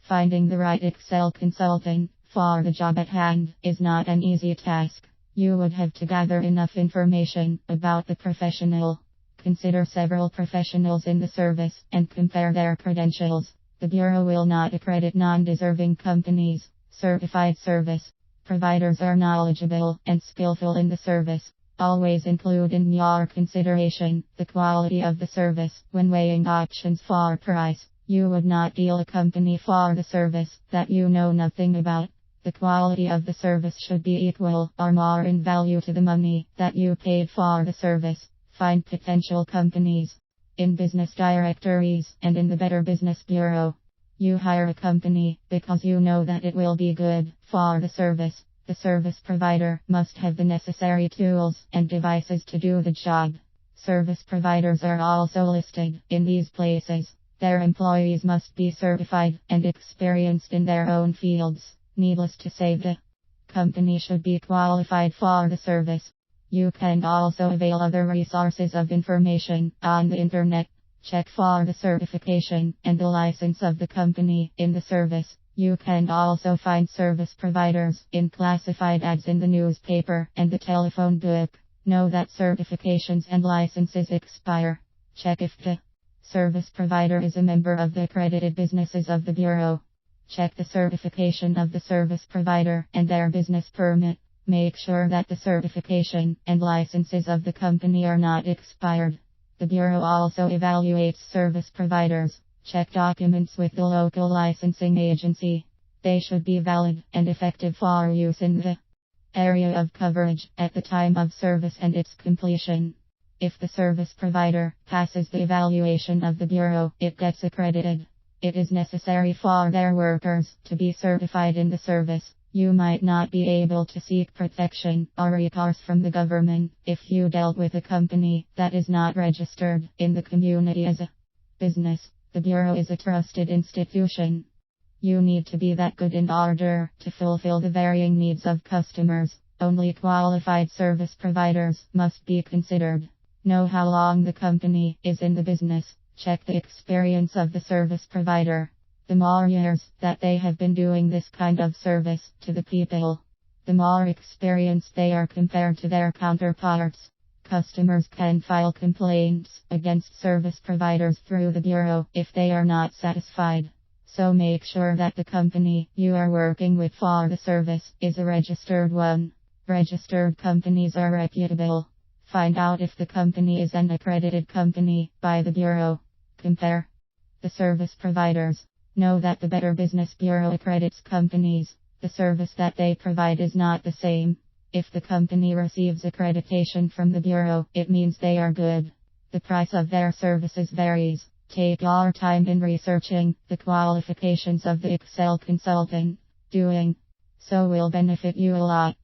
Finding the right Excel consultant for the job at hand is not an easy task. You would have to gather enough information about the professional. Consider several professionals in the service and compare their credentials. The Bureau will not accredit non-deserving companies. Certified service providers are knowledgeable and skillful in the service. Always include in your consideration the quality of the service when weighing options for price. You would not deal a company for the service that you know nothing about. The quality of the service should be equal or more in value to the money that you paid for the service. Find potential companies in business directories and in the Better Business Bureau. You hire a company because you know that it will be good for the service. The service provider must have the necessary tools and devices to do the job. Service providers are also listed in these places. Their employees must be certified and experienced in their own fields. Needless to say, the company should be qualified for the service. You can also avail other resources of information on the internet. Check for the certification and the license of the company in the service. You can also find service providers in classified ads in the newspaper and the telephone book. Know that certifications and licenses expire. Check if the service provider is a member of the accredited businesses of the Bureau. Check the certification of the service provider and their business permit. Make sure that the certification and licenses of the company are not expired. The Bureau also evaluates service providers. Check documents with the local licensing agency. They should be valid and effective for use in the area of coverage at the time of service and its completion. If the service provider passes the evaluation of the Bureau, it gets accredited. It is necessary for their workers to be certified in the service. You might not be able to seek protection or recourse from the government if you dealt with a company that is not registered in the community as a business. The Bureau is a trusted institution. You need to be that good in order to fulfill the varying needs of customers. Only qualified service providers must be considered. Know how long the company is in the business. Check the experience of the service provider. The more years that they have been doing this kind of service to the people, the more experienced they are compared to their counterparts. Customers can file complaints against service providers through the Bureau if they are not satisfied. So make sure that the company you are working with for the service is a registered one. Registered companies are reputable. Find out if the company is an accredited company by the Bureau. Compare the service providers. Know that the Better Business Bureau accredits companies. The service that they provide is not the same. If the company receives accreditation from the Bureau, it means they are good. The price of their services varies. Take your time in researching the qualifications of the Excel consultant. Doing so will benefit you a lot.